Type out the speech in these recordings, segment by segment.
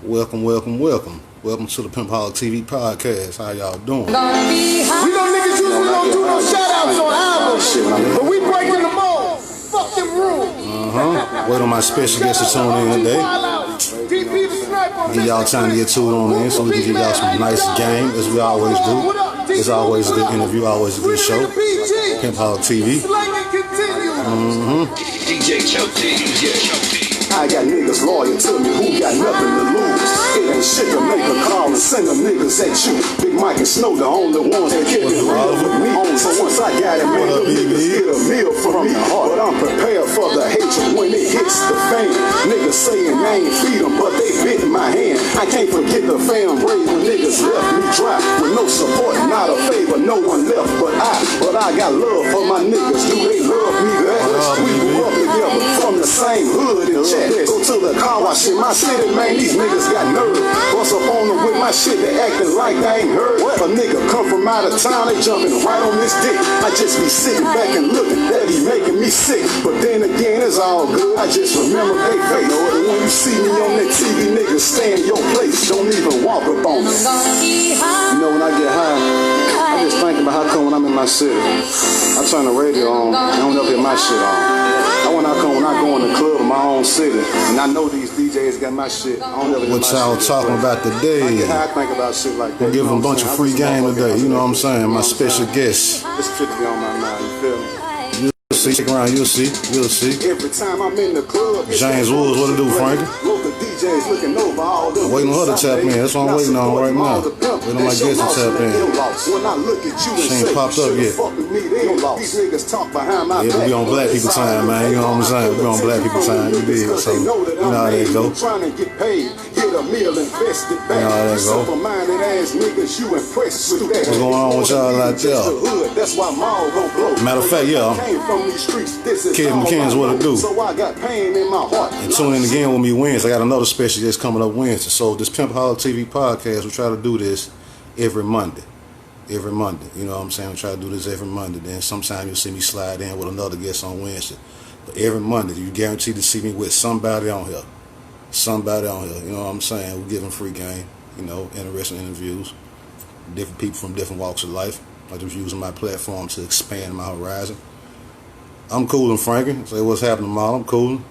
Welcome to the Pimpoholic TV Podcast. How y'all doing? We know niggas usually don't do no shout-outs on albums, but we breaking the mold. Fuck them rules. Wait on my special guest to tune in today. Give y'all time to get tuned on in so we can give y'all some nice game, as we always do. It's always a good interview, always a good show. Pimpoholic TV. I got niggas loyal to me who got nothing to lose. It ain't shit to make a call and send them niggas at you. Big Mike and Snow the only ones that get it real with me. So once I got it, man, them niggas get a meal from me. But I'm prepared for the hatred when it hits the fan. Niggas saying I ain't feed them, but they bit my hand. I can't forget the fam raid when niggas left me dry. With no support, not a favor, no one left but I. But I got love for my niggas. Do they love me that much? We grew up together from the same hood in Chattanooga. Go to the car wash in my city, man, these niggas got nerve. Bust up on them with my shit, they acting like they ain't heard. A nigga come from out of town, they jumping right on this dick. I just be sitting back and looking, that be making me sick. But then again, it's all good, I just remember they face. And when you see me on that TV, niggas stay in your place, don't even walk up on me. You know, when I get high, I just think about how come when I'm in my city, I turn the radio on, I don't ever hear my shit on. When I go in the club in my own city, and I know these DJs got my shit. I don't ever what y'all talking about today? I think about shit like that. Give them a bunch of free game today. You know what I'm saying? My special guest. This shit be on my mind. You feel me? You'll see. Stick around. You'll see. Every time I'm in the club, James Woods, what to do, Frankie? Local DJs looking over all them. I'm waiting on her to tap in. That's what I'm waiting on right now. Waiting on my guest to tap in. When I look at you, she ain't popped up yet. These niggas talk behind my back. We on black people time, man. You know what I'm saying? We on black people time. You dig? So you know how that go. Trying to get paid, get a meal invested back. You know how that go. Simple-minded ass niggas, you impressed with that. What's going on with y'all out there? That's why Maal gon' blow. Matter of fact, yeah. Kid McKinnon's what it do. So I got pain in my heart. And tune in again with me Wednesday. I got another special guest coming up Wednesday. So this Pimpoholic TV podcast, we try to do this every Monday. You know what I'm saying? We try to do this every Monday. Then sometime you'll see me slide in with another guest on Wednesday. But every Monday, you guaranteed to see me with somebody on here. You know what I'm saying? We're giving free game, interesting interviews. Different people from different walks of life. I'm just using my platform to expand my horizon. I'm coolin', Frankie. Say what's happening, Maal. I'm coolin'.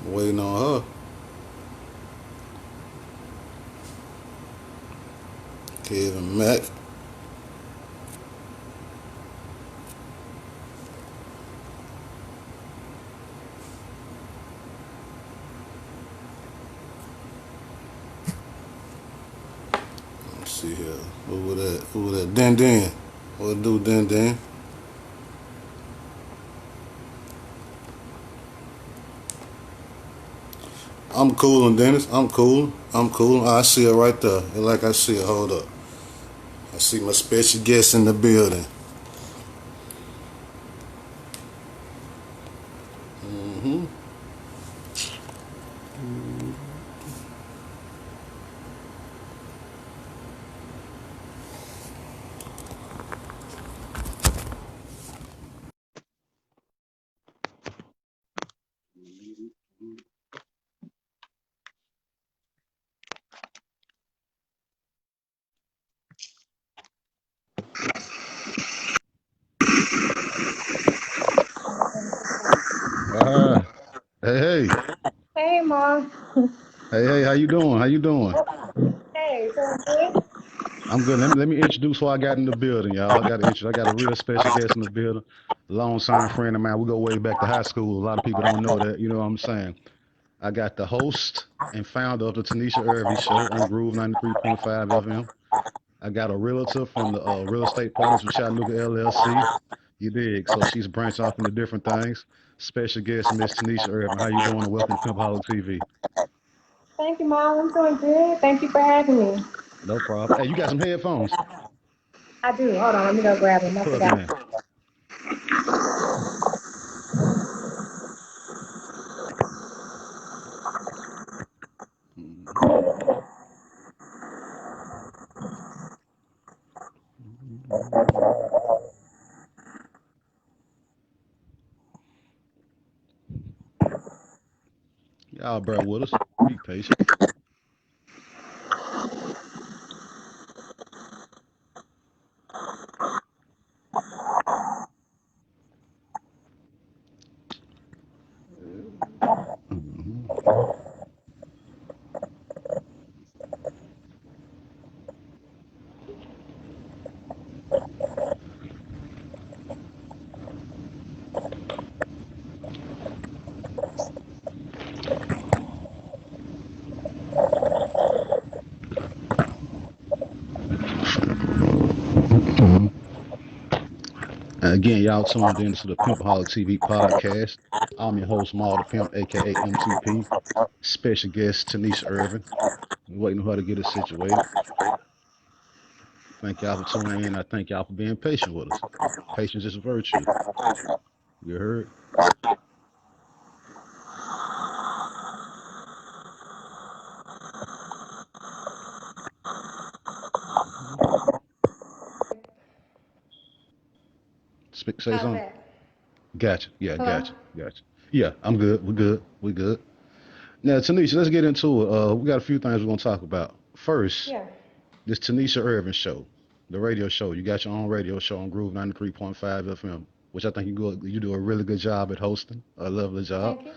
Waiting on her. Kevin Mack. Let's see here. Who was that? Den. What it do, Den? I'm coolin', Dennis. I'm coolin'. I see her right there. Like I see her. Hold up. I see my special guest in the building. Hey. Hey, Mom. Hey, how you doing? Hey, so good? I'm good. Let me introduce who I got in the building, y'all. I got a real special guest in the building. Long-time friend of mine. We go way back to high school. A lot of people don't know that. You know what I'm saying? I got the host and founder of the TENESHA IRVIN show on Groove 93.5 FM. I got a realtor from the Real Estate Partners with Chattanooga LLC. You dig? So she's branched off into different things. Special guest, Miss TENESHA IRVIN. How you doing? And welcome to Pimpoholic TV. Thank you, Mom. I'm doing good. Thank you for having me. No problem. Hey, you got some headphones? I do. Hold on. Let me go grab them. I Plug forgot. them in. Y'all bear with us. Be patient. Again, y'all tuned into the Pimpaholic TV podcast. I'm your host, Maal the Pimp, aka MTP. Special guest TENESHA IRVIN. Waiting on her to get us situated. Thank y'all for tuning in. I thank y'all for being patient with us. Patience is a virtue. You heard? Say How's something. that? Gotcha. Yeah, Hello? gotcha. Gotcha. Yeah, I'm good. We're good. We good. Now, Tanisha, let's get into it. We got a few things we're gonna talk about. First, Yeah. this TENESHA IRVIN show, the radio show. You got your own radio show on Groove 93.5 FM, which I think you do a really good job at hosting. A lovely job. Thank you.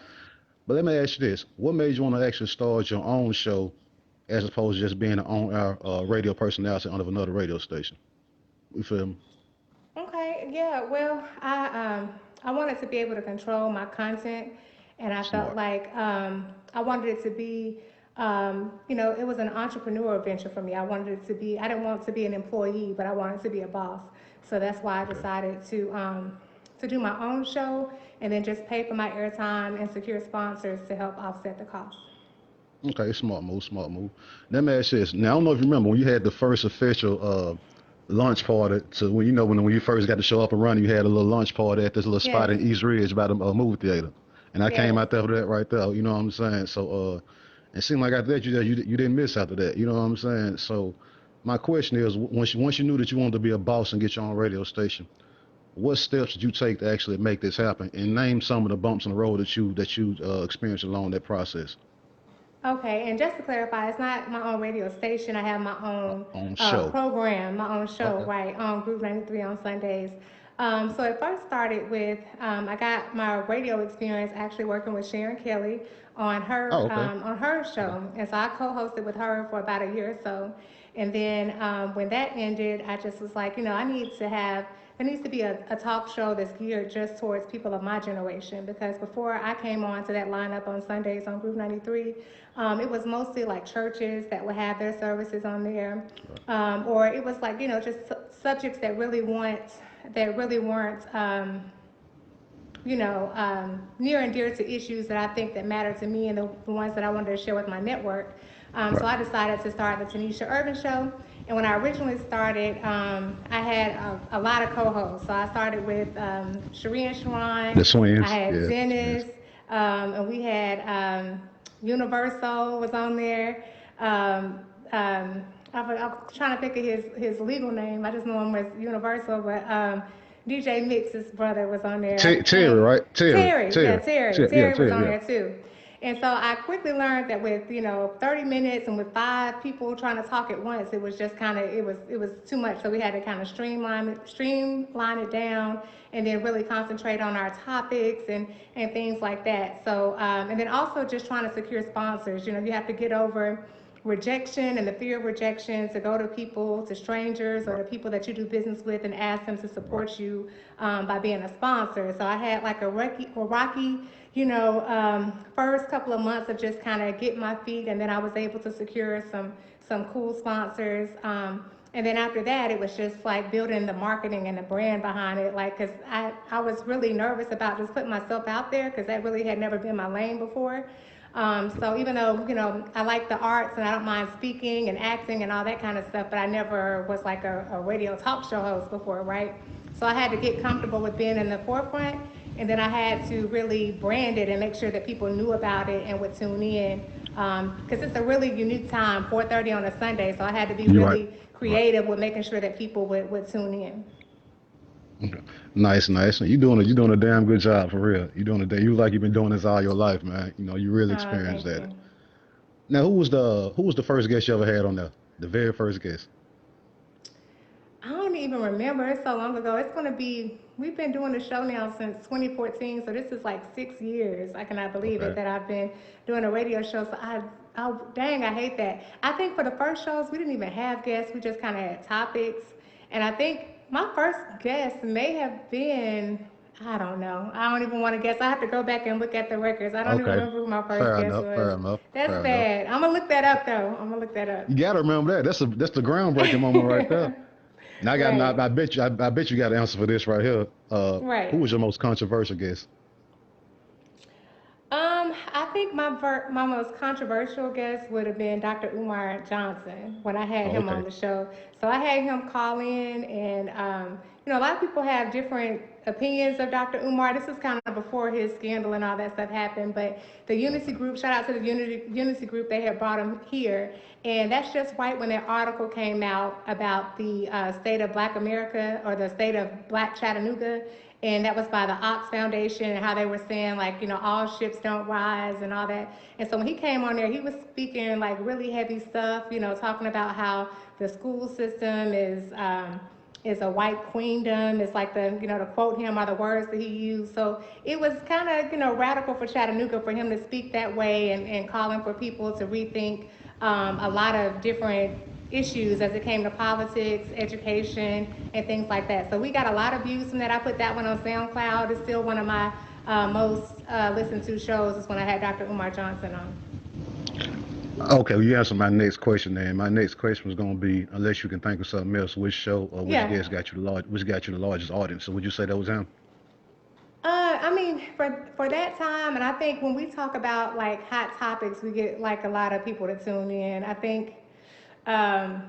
But let me ask you this: what made you want to actually start your own show as opposed to just being an on-air radio personality on another radio station? You feel me? Okay, yeah. Well, I wanted to be able to control my content, and I felt Smart. like I wanted it to be, it was an entrepreneurial venture for me. I wanted it to be. I didn't want to be an employee, but I wanted to be a boss. So that's why I Okay. decided to do my own show and then just pay for my airtime and secure sponsors to help offset the cost. Okay, smart move, smart move. Let me ask you this. Now I don't know if you remember when you had the first official launch party to when when you first got to show up and run, you had a little lunch party at this little spot Yes. in East Ridge by the movie theater, and I came Yes. out there for that right there. You know what I'm saying? So it seemed like after that you didn't miss after that. You know what I'm saying? So my question is, once you knew that you wanted to be a boss and get your own radio station, what steps did you take to actually make this happen? And name some of the bumps in the road that you experienced along that process. Okay, and just to clarify, it's not my own radio station. I have my own On show. program, my own show, Okay. right, on Group 93 on Sundays. So it first started with, I got my radio experience actually working with Sharon Kelly Oh, okay. on her Okay. show. And so I co-hosted with her for about a year or so. And then when that ended, I just was like, there needs to be a talk show that's geared just towards people of my generation. Because before I came on to that lineup on Sundays on Group 93, it was mostly like churches that would have their services on there, Right. or it was like just subjects that really weren't near and dear to issues that I think that matter to me and the ones that I wanted to share with my network. So Right. I decided to start the TENESHA IRVIN show. And when I originally started, I had a lot of co-hosts. So I started with Cherie and Sharon. The I twins. had Yeah. Yes. Dennis, and we had Universal was on there. I'm trying to think of his legal name. I just know him as Universal, but DJ Mix's brother was on there. Terry, right? Terry. Terry, yeah, Terry. Terry. Terry. Yeah. Terry was Terry. on Yeah. there too. And so I quickly learned that with 30 minutes and with 5 people trying to talk at once, it was just kind of it was too much. So we had to kind of streamline it down, and then really concentrate on our topics and things like that. So and then also just trying to secure sponsors. You have to get over rejection and the fear of rejection, to go to people, to strangers or Right. to people that you do business with, and ask them to Right. support you by being a sponsor. So I had like a rocky first couple of months of just kind of getting my feet, and then I was able to secure some cool sponsors. And then after that, it was just like building the marketing and the brand behind it. Like, cause I was really nervous about just putting myself out there, cause that really had never been my lane before. So even though, I like the arts and I don't mind speaking and acting and all that kind of stuff, but I never was like a radio talk show host before, right? So I had to get comfortable with being in the forefront, and then I had to really brand it and make sure that people knew about it and would tune in. Because it's a really unique time, 4:30 on a Sunday, so I had to be You're right. really creative with making sure that people would tune in. Okay. Nice. You doing a damn good job for real. You like you've been doing this all your life, man. You really experienced Thank that. you. Now, who was the first guest you ever had on there? The very first guest. I don't even remember. It's so long ago. We've been doing the show now since 2014, so this is like 6 years. I cannot believe it Okay. that I've been doing a radio show. So oh, dang, I hate that. I think for the first shows, we didn't even have guests. We just kind of had topics. And I think my first guest may have been, I don't know. I don't even want to guess. I have to go back and look at the records. I don't even Okay. remember who my first Fair guest enough. was. Fair enough. That's Fair enough. bad. I'm going to look that up, though. I'm going to look that up. You gotta remember that. That's the groundbreaking moment right there. Now Right. I bet you got an answer for this right here. Who Right. was your most controversial guest? I think my most controversial guest would have been Dr. Umar Johnson when I had Oh, him on okay. the show. So I had him call in, and a lot of people have different opinions of Dr. Umar. This is kind of before his scandal and all that stuff happened, but the Unity Okay. Group, shout out to the Unity Group, they had brought him here, and that's just right when that article came out about the state of Black America, or the state of Black Chattanooga, and that was by the Ox Foundation, and how they were saying, like, all ships don't rise and all that. And so when he came on there, he was speaking like really heavy stuff, talking about how the school system is a white queendom. It's like to quote him, are the words that he used. So it was kind of, radical for Chattanooga for him to speak that way, and calling for people to rethink a lot of different issues as it came to politics, education, and things like that. So we got a lot of views from that. I put that one on SoundCloud. It's still one of my most listened to shows, is when I had Dr. Umar Johnson on. Okay, well, you answered my next question then. My next question was going to be, unless you can think of something else, which show or which Yeah. guest which got you the largest audience? So would you say that was him? I mean, for that time, and I think when we talk about like hot topics, we get like a lot of people to tune in. I think, um,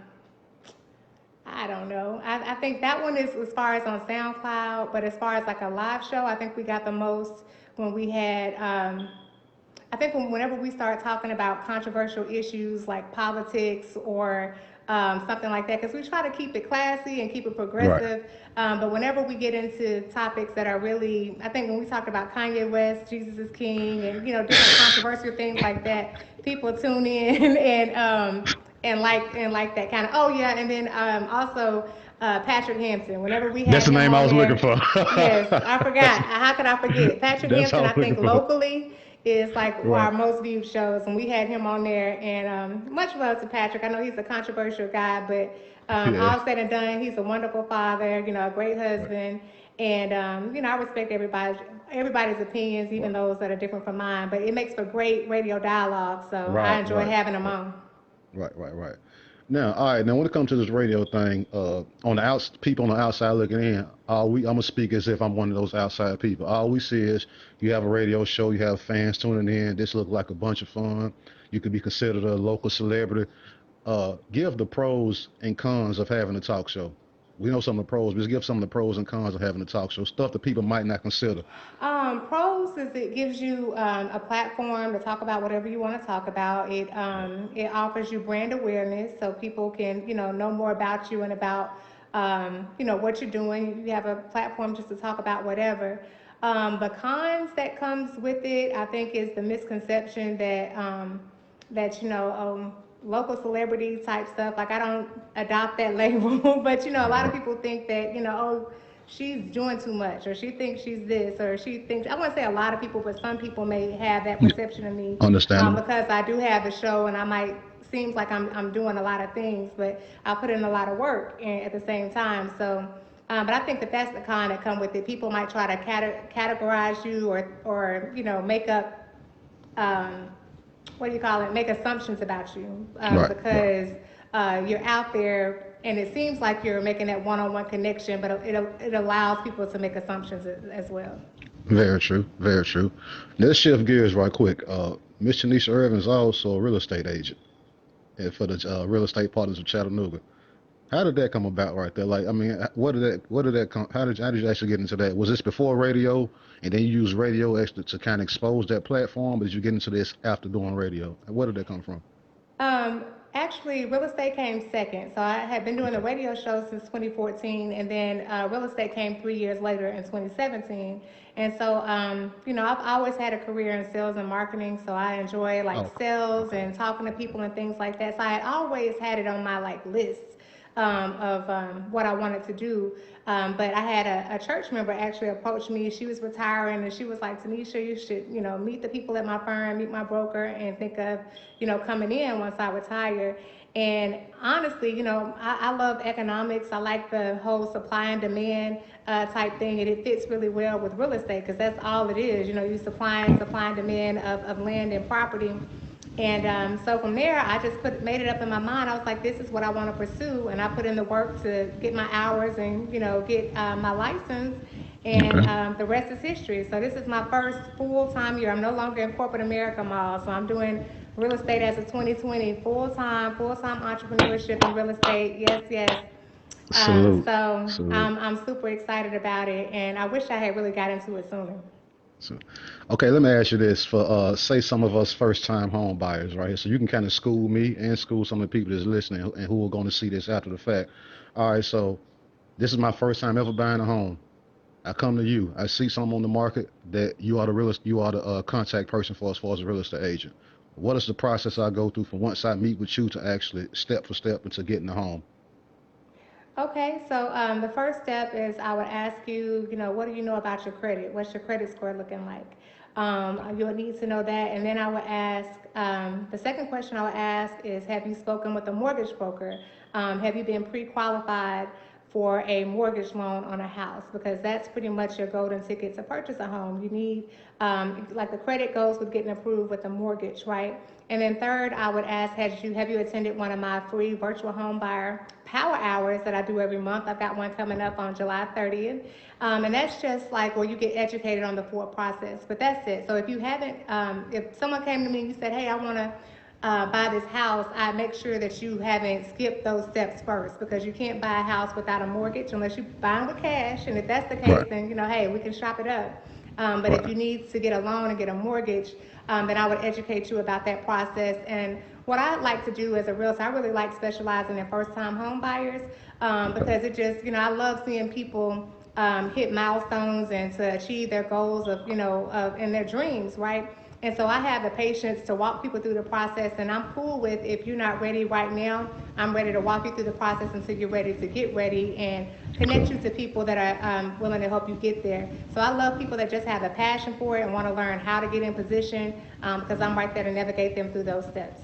I don't know. I think that one is as far as on SoundCloud, but as far as like a live show, I think we got the most when we had. I think whenever we start talking about controversial issues like politics or something like that, because we try to keep it classy and keep it Right. progressive. But whenever we get into topics that are really, I think when we talked about Kanye West, Jesus is King, and different controversial things like that, people tune in and like that kind of. Oh yeah, and then also Patrick Hampton. Whenever we That's had the him name I on was looking there, for. yes, I forgot. How could I forget? Patrick That's what Hampton, I I was looking think for. locally is like Right. our most viewed shows, and we had him on there. And much love to Patrick. I know he's a controversial guy, but Yeah. all said and done, he's a wonderful father. A great Right. husband, and I respect everybody's opinions, even Right. those that are different from mine. But it makes for great radio dialogue, so I Right. enjoy Right. having him on. Right. Now, all right. Now, when it comes to this radio thing, on the people on the outside looking in, I'm gonna speak as if I'm one of those outside people. All we see is you have a radio show, you have fans tuning in. This looks like a bunch of fun. You could be considered a local celebrity. Give the pros and cons of having a talk show. We know some of the pros. Just give some of the pros and cons of having a talk show. Stuff that people might not consider. Pros is it gives you a platform to talk about whatever you want to talk about. It offers you brand awareness, so people can know more about you and about what you're doing. You have a platform just to talk about whatever. The cons that comes with it, I think, is the misconception that local celebrity type stuff. Like, I don't adopt that label, but a lot of Right. people think that oh, she's doing too much, or she thinks she's this, or she thinks. I want to say a lot of people, but some people may have that Yeah. perception of me Understandable. because I do have the show, and I might seems like I'm doing a lot of things, but I put in a lot of work at the same time. So. But I think that that's the con that come with it. People might try to categorize you, or make up um, what do you call it? Make assumptions about you Right. because you're out there, and it seems like you're making that one-on-one connection, but it allows people to make assumptions as well. Very true. Very true. Let's shift gears right quick. Miss Tanisha Irvin is also a real estate agent for the real estate partners of Chattanooga. How did that come about right there? Like, I mean, what did that come? How did you actually get into that? Was this before radio, and then you used radio extra to kind of expose that platform? But did you get into this after doing radio? Where did that come from? Actually, real estate came second. So I had been doing the radio show since 2014, and then real estate came 3 years later in 2017. And so, I've always had a career in sales and marketing, so I enjoy like Oh, sales okay. and talking to people and things like that. So I had always had it on my like list of what I wanted to do. But I had a church member actually approach me. She was retiring, and she was like, Tanisha, you should, meet the people at my firm, meet my broker, and think of, coming in once I retire. And honestly, I love economics. I like the whole supply and demand type thing, and it fits really well with real estate because that's all it is. You supply and demand of land and property. And so from there, I just made it up in my mind. I was like, this is what I want to pursue. And I put in the work to get my hours and, get my license. And Okay. the rest is history. So this is my first full-time year. I'm no longer in corporate America, Maal. So I'm doing real estate as of 2020, full-time entrepreneurship in real estate. Yes, yes. Salute. So Salute. I'm super excited about it. And I wish I had really got into it sooner. So, okay, let me ask you this for say some of us first time home buyers, right? So you can kind of school me and school some of the people that's listening and who are going to see this after the fact. All right, so this is my first time ever buying a home. I come to you. I see something on the market that you are the contact person for as far as a real estate agent. What is the process I go through from once I meet with you to actually step for step into getting the home? Okay, so the first step is I would ask you, what do you know about your credit? What's your credit score looking like? You'll need to know that. And then I would ask, the second question I would ask is, have you spoken with a mortgage broker? Have you been pre-qualified for a mortgage loan on a house? Because that's pretty much your golden ticket to purchase a home. You need, like the credit goes with getting approved with a mortgage, right? And then third, I would ask, have you attended one of my free virtual home buyer power hours that I do every month? I've got one coming up on July 30th. And that's just like where you get educated on the full process. But that's it. So if you haven't, if someone came to me and you said, hey, I want to buy this house, I make sure that you haven't skipped those steps first because you can't buy a house without a mortgage unless you buy it with cash. And if that's the case, Right. then, hey, we can shop it up. But if Right. you need to get a loan and get a mortgage, then I would educate you about that process. And what I like to do as a realtor, I really like specializing in first-time home buyers Okay. because it just, I love seeing people hit milestones and to achieve their goals in their dreams, right? And so I have the patience to walk people through the process, and I'm cool with if you're not ready right now, I'm ready to walk you through the process until you're ready to get ready and connect Okay. you to people that are willing to help you get there. So I love people that just have a passion for it and want to learn how to get in position because I'm right there to navigate them through those steps.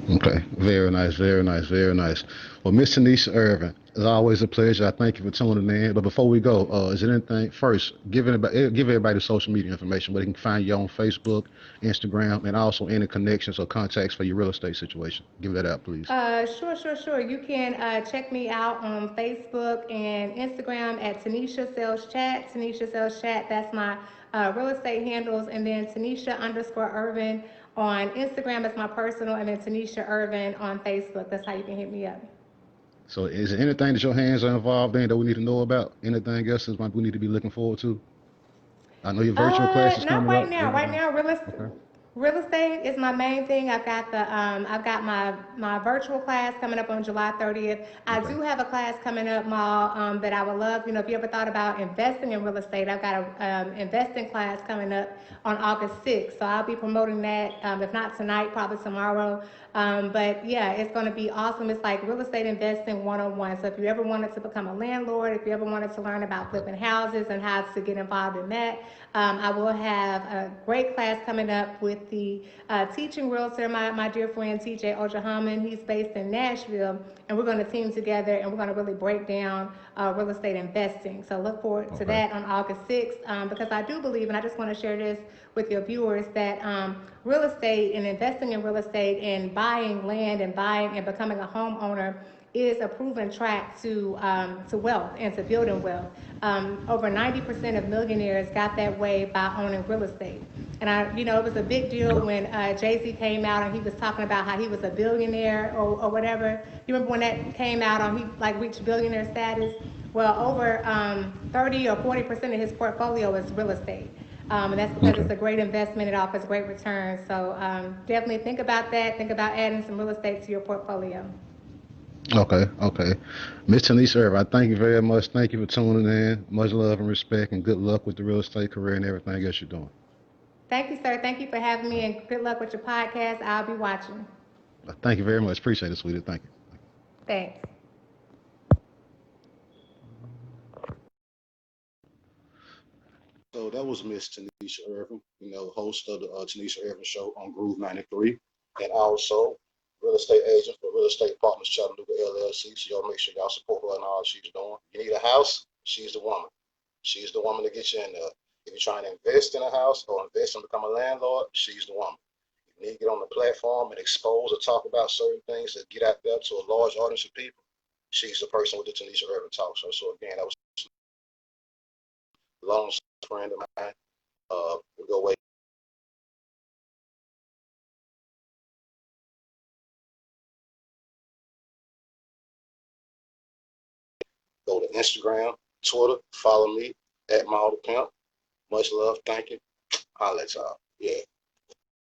Okay, very nice, very nice, very nice. Well, Miss Tanisha Irvin, it's always a pleasure. I thank you for tuning in. But before we go, is there anything first? Give everybody the social media information where they can find you on Facebook, Instagram, and also any connections or contacts for your real estate situation. Give that out, please. Sure. You can check me out on Facebook and Instagram at Tanisha Sales Chat. Tanisha Sales Chat, that's my real estate handles. And then Tanisha underscore Irvin on Instagram is my personal, and then Tanisha Irvin on Facebook. That's how you can hit me up. So, is there anything that your hands are involved in that we need to know about? Anything else that we need to be looking forward to? I know your virtual class is Not coming right up. now. Right now, Okay. real estate is my main thing. I've got my virtual class coming up on July 30th. I Okay. do have a class coming up, Ma, that I would love. If you ever thought about investing in real estate, I've got a investing class coming up on August 6th. So I'll be promoting that. If not tonight, probably tomorrow. But yeah, it's going to be awesome. It's like real estate investing 101. So if you ever wanted to become a landlord, if you ever wanted to learn about Okay. flipping houses and how to get involved in that, I will have a great class coming up with the teaching realtor, my dear friend TJ Ojahaman. He's based in Nashville, and we're going to team together and we're going to really break down real estate investing. So look forward to Okay. that on August 6th because I do believe, and I just want to share this with your viewers, that real estate and investing in real estate and buying land and buying and becoming a homeowner is a proven track to wealth and to building wealth. Over 90% of millionaires got that way by owning real estate. And it was a big deal when Jay-Z came out and he was talking about how he was a billionaire or whatever. You remember when that came out and he like reached billionaire status? Well, over 30 or 40% of his portfolio is real estate. And that's because Okay. it's a great investment. It offers great returns. So definitely think about that. Think about adding some real estate to your portfolio. Okay. Okay. Miss Tanisha Irvin, I thank you very much. Thank you for tuning in. Much love and respect, and good luck with the real estate career and everything else you're doing. Thank you, sir. Thank you for having me, and good luck with your podcast. I'll be watching. Thank you very much. Appreciate it, sweetie. Thank you. Thanks. So that was Miss Tanisha Irvin, host of the Tanisha Irvin Show on Groove 93, and also real estate agent for Real Estate Partners Chattanooga LLC. So y'all make sure y'all support her and all she's doing. You need a house? She's the woman. She's the woman to get you in there. If you're trying to invest in a house or invest and become a landlord, she's the woman. If you need to get on the platform and expose or talk about certain things that get out there to a large audience of people, she's the person with the Tanisha Irvin Talk Show. So again, that was a long friend of mine. We go way. Go to Instagram, Twitter, follow me at Maal the Pimp. Much love, thank you. Holla at y'all. Yeah.